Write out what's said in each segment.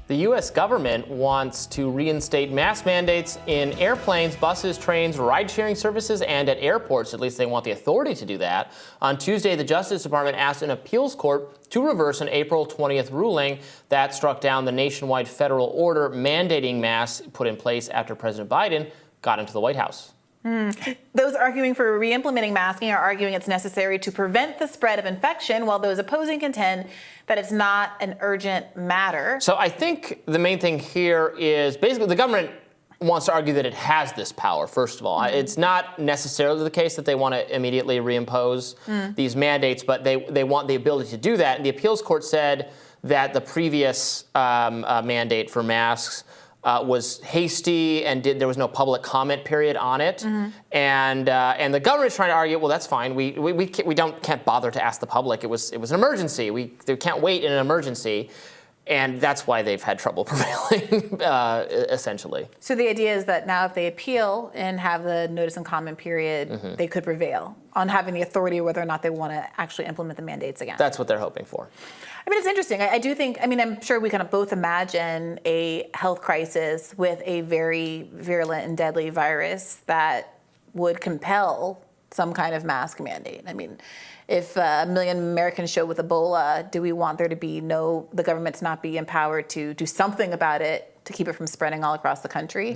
The U.S. government wants to reinstate mask mandates in airplanes, buses, trains, ride-sharing services, and at airports. At least they want the authority to do that. On Tuesday, the Justice Department asked an appeals court to reverse an April 20th ruling that struck down the nationwide federal order mandating masks put in place after President Biden got into the White House. Those arguing for re-implementing masking are arguing it's necessary to prevent the spread of infection, while those opposing contend that it's not an urgent matter. So I think the main thing here is basically the government wants to argue that it has this power, first of all. It's not necessarily the case that they want to immediately reimpose these mandates, but they want the ability to do that. And the appeals court said that the previous mandate for masks was hasty and there was no public comment period on it, and the government's trying to argue, well, that's fine. We can't bother to ask the public. It was an emergency. They can't wait in an emergency, and that's why they've had trouble prevailing, essentially. So the idea is that now if they appeal and have the notice and comment period, they could prevail on having the authority whether or not they want to actually implement the mandates again. That's what they're hoping for. I mean, it's interesting. I do think, I'm sure we kind of both imagine a health crisis with a very virulent and deadly virus that would compel some kind of mask mandate. I mean, if a million Americans show with Ebola, do we want there to be the government to not be empowered to do something about it to keep it from spreading all across the country?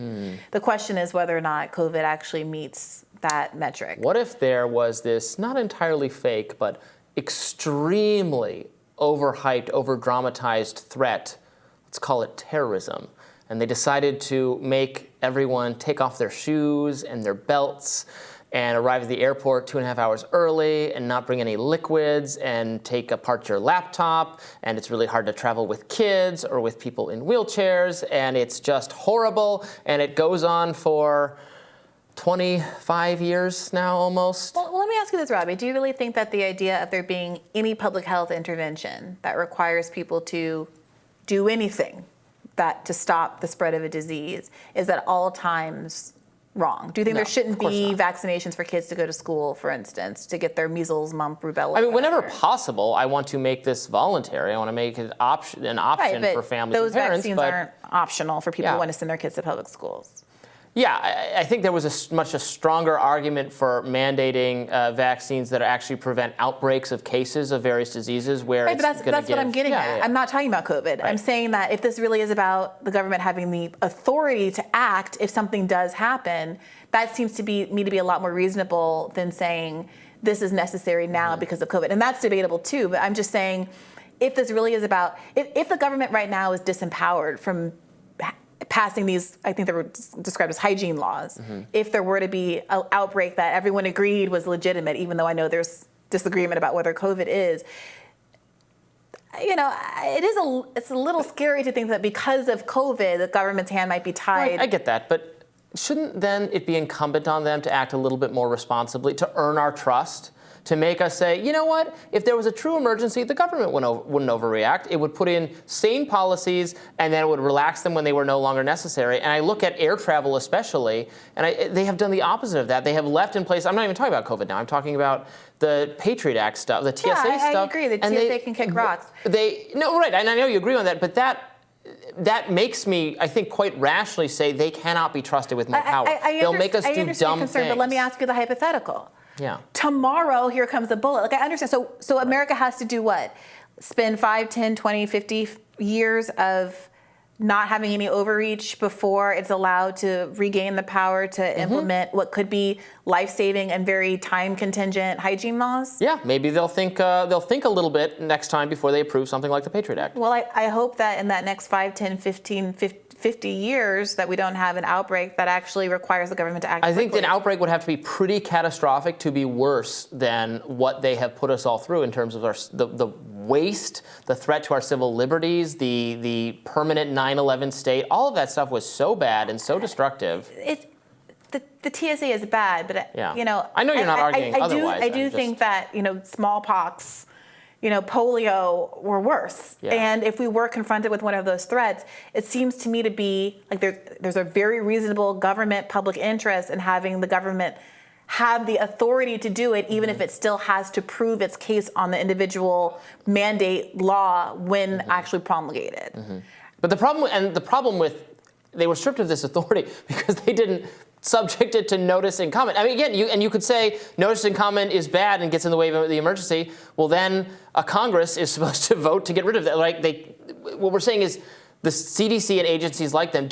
The question is whether or not COVID actually meets that metric. What if there was this not entirely fake, but extremely overhyped, over-dramatized threat, let's call it terrorism, and they decided to make everyone take off their shoes and their belts and arrive at the airport 2.5 hours early and not bring any liquids and take apart your laptop, and it's really hard to travel with kids or with people in wheelchairs, and it's just horrible, and it goes on for 25 years now, almost. Well, let me ask you this, Robby. Do you really think that the idea of there being any public health intervention that requires people to do anything to stop the spread of a disease is at all times wrong? Do you think there shouldn't be vaccinations for kids to go to school, for instance, to get their measles, mumps, rubella? I mean, whenever possible, I want to make this voluntary. I want to make it an option for families and parents. Those vaccines aren't optional for people who want to send their kids to public schools. Yeah, I think there was a much stronger argument for mandating vaccines that actually prevent outbreaks of cases of various diseases where but that's what I'm getting at. I'm not talking about COVID. Right. I'm saying that if this really is about the government having the authority to act if something does happen, that seems to me to be a lot more reasonable than saying this is necessary now because of COVID. And that's debatable too, but I'm just saying if this really is about, if the government right now is disempowered from passing these, I think they were described as hygiene laws. If there were to be an outbreak that everyone agreed was legitimate, even though I know there's disagreement about whether COVID is, it's a little scary to think that because of COVID, the government's hand might be tied. Right, I get that, but shouldn't then it be incumbent on them to act a little bit more responsibly, to earn our trust? To make us say, you know what, if there was a true emergency, the government wouldn't overreact. It would put in sane policies, and then it would relax them when they were no longer necessary. And I look at air travel especially, and they have done the opposite of that. They have left in place, I'm not even talking about COVID now, I'm talking about the Patriot Act stuff, the TSA stuff. I agree, the TSA can kick rocks. Right, and I know you agree on that, but that makes me, I think, quite rationally say they cannot be trusted with more power. They'll make us do dumb things. But let me ask you the hypothetical. Yeah. Tomorrow, here comes Ebola. I understand. So America has to do what? Spend 5, 10, 20, 50 years of not having any overreach before it's allowed to regain the power to implement what could be life-saving and very time-contingent hygiene laws? Yeah, maybe they'll think a little bit next time before they approve something like the Patriot Act. Well, I hope that in that next 5, 10, 15, 50 years that we don't have an outbreak that actually requires the government to act quickly. I think an outbreak would have to be pretty catastrophic to be worse than what they have put us all through in terms of the waste, the threat to our civil liberties, the permanent 9/11 state. All of that stuff was so bad and so destructive. The TSA is bad, but I know you're not arguing otherwise. I do think that smallpox, polio were worse. Yeah. And if we were confronted with one of those threats, it seems to me to be like there's a very reasonable government public interest in having the government have the authority to do it, even if it still has to prove its case on the individual mandate law when actually promulgated. But the problem with they were stripped of this authority because they didn't subject it to notice and comment. I mean, again, you could say notice and comment is bad and gets in the way of the emergency. Well, then a Congress is supposed to vote to get rid of that. What we're saying is the CDC and agencies like them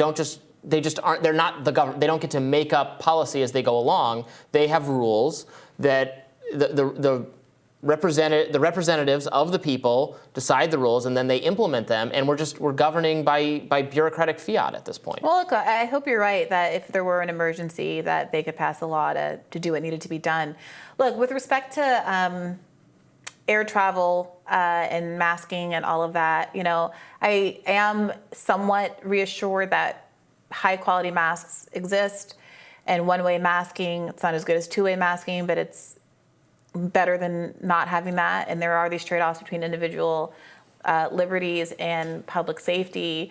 they're not the government. They don't get to make up policy as they go along. They have rules that the representatives of the people decide the rules, and then they implement them, and we're governing by bureaucratic fiat at this point. Well, look, I hope you're right that if there were an emergency that they could pass a law to do what needed to be done. Look, with respect to air travel and masking and all of that, I am somewhat reassured that high-quality masks exist, and one-way masking, it's not as good as two-way masking, but it's better than not having that. And there are these trade-offs between individual liberties and public safety.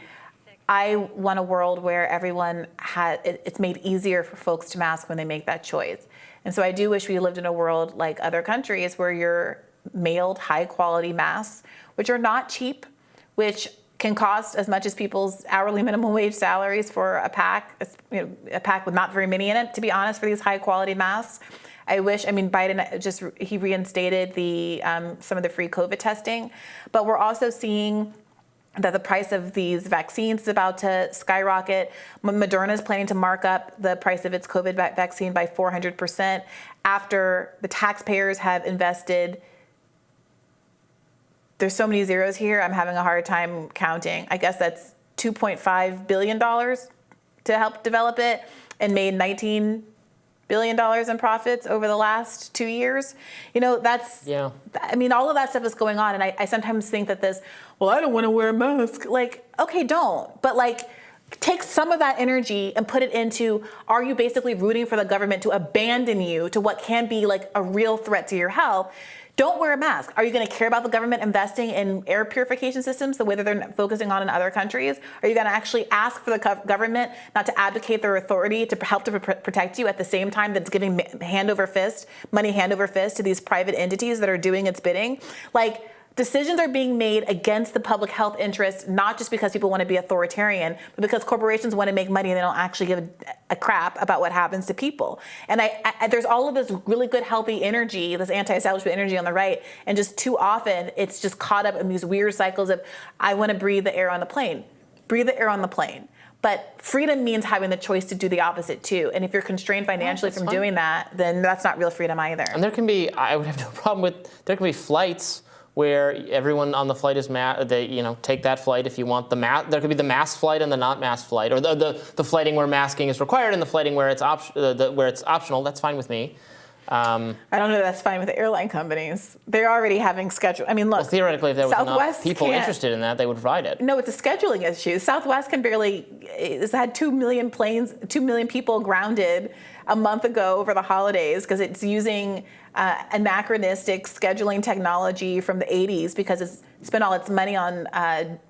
I want a world where everyone it's made easier for folks to mask when they make that choice. And so I do wish we lived in a world like other countries where you're mailed high-quality masks, which are not cheap, which can cost as much as people's hourly minimum wage salaries for a pack with not very many in it, to be honest, for these high-quality masks. Biden he reinstated some of the free COVID testing, but we're also seeing that the price of these vaccines is about to skyrocket. Moderna is planning to mark up the price of its COVID vaccine by 400% after the taxpayers have invested. There's so many zeros here, I'm having a hard time counting. I guess that's $2.5 billion to help develop it, and made $19 billion in profits over the last 2 years. All of that stuff is going on, and I sometimes think that I don't want to wear a mask. Okay, don't. But take some of that energy and put it into, are you basically rooting for the government to abandon you to what can be a real threat to your health? Don't wear a mask. Are you going to care about the government investing in air purification systems the way that they're focusing on in other countries? Are you going to actually ask for the government not to abdicate their authority to help to protect you at the same time that's giving money hand over fist to these private entities that are doing its bidding? Decisions are being made against the public health interest, not just because people want to be authoritarian, but because corporations want to make money and they don't actually give a crap about what happens to people. And there's all of this really good, healthy energy, this anti-establishment energy on the right, and just too often it's just caught up in these weird cycles of, I want to breathe the air on the plane. Breathe the air on the plane. But freedom means having the choice to do the opposite too. And if you're constrained financially from doing that, then that's not real freedom either. And I would have no problem with, there can be flights where everyone on the flight is take that flight if you want the mask. There could be the mask flight and the not mask flight, or the flighting where masking is required and the flighting where it's optional. That's fine with me. I don't know. That's fine with the airline companies. They're already having schedule. I mean, look. Well, theoretically, if there was enough people interested in that, they would provide it. No, it's a scheduling issue. Southwest it's had 2 million planes, 2 million people grounded a month ago over the holidays because it's using anachronistic scheduling technology from the 80s because it's spent all its money on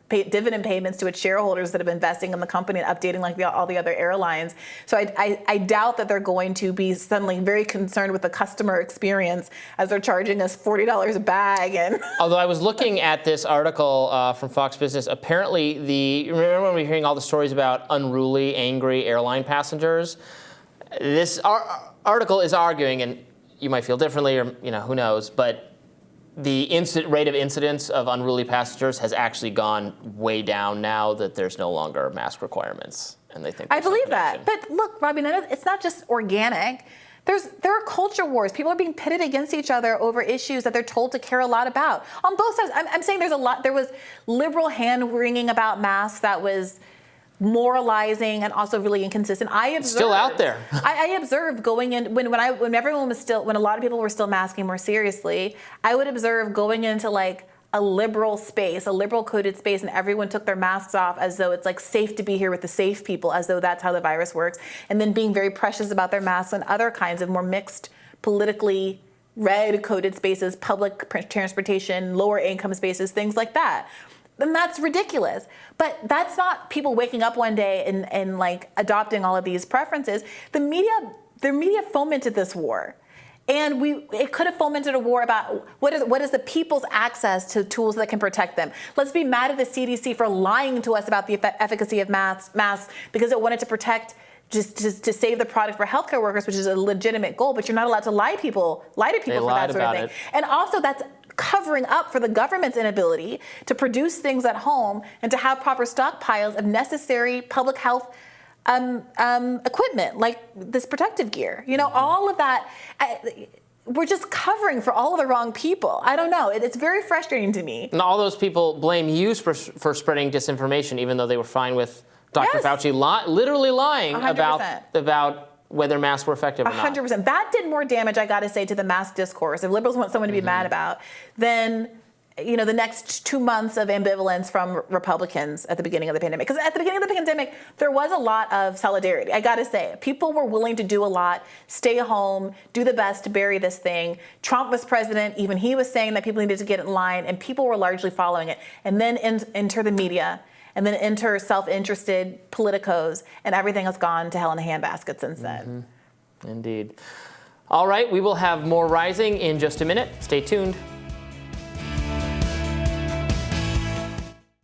dividend payments to its shareholders that have been investing in the company and updating all the other airlines. So I doubt that they're going to be suddenly very concerned with the customer experience as they're charging us $40 a bag. Although I was looking at this article from Fox Business, apparently remember when we were hearing all the stories about unruly, angry airline passengers? This article is arguing, and you might feel differently, or who knows, but the rate of incidents of unruly passengers has actually gone way down now that there's no longer mask requirements, and they think. I believe that, but look, Robby, it's not just organic. There are culture wars. People are being pitted against each other over issues that they're told to care a lot about on both sides. I'm saying there's a lot. There was liberal hand wringing about masks that was moralizing and also really inconsistent. It's still out there. I observed going in when a lot of people were still masking more seriously. I would observe going into a liberal space, a liberal coded space, and everyone took their masks off as though it's safe to be here with the safe people, as though that's how the virus works, and then being very precious about their masks and other kinds of more mixed, politically red coded spaces, public transportation, lower income spaces, things like that. Then that's ridiculous. But that's not people waking up one day and adopting all of these preferences. The media fomented this war. And it could have fomented a war about what is the people's access to tools that can protect them. Let's be mad at the CDC for lying to us about the efficacy of masks because it wanted to protect, just to save the product for healthcare workers, which is a legitimate goal. But you're not allowed to lie to people for that sort of thing. And also, that's covering up for the government's inability to produce things at home and to have proper stockpiles of necessary public health equipment, like this protective gear. All of that, we're just covering for all of the wrong people. I don't know. It's very frustrating to me. And all those people blame you for spreading disinformation, even though they were fine with Dr. Fauci literally lying 100%. about whether masks were effective or not. 100%. That did more damage, I got to say, to the mask discourse. If liberals want someone to be mad about, then the next 2 months of ambivalence from Republicans at the beginning of the pandemic. Because at the beginning of the pandemic, there was a lot of solidarity. I got to say, people were willing to do a lot, stay home, do the best to bury this thing. Trump was president. Even he was saying that people needed to get in line, and people were largely following it. And then enter the media, and then enter self-interested politicos, and everything has gone to hell in a handbasket since then. Indeed. All right, we will have more Rising in just a minute. Stay tuned.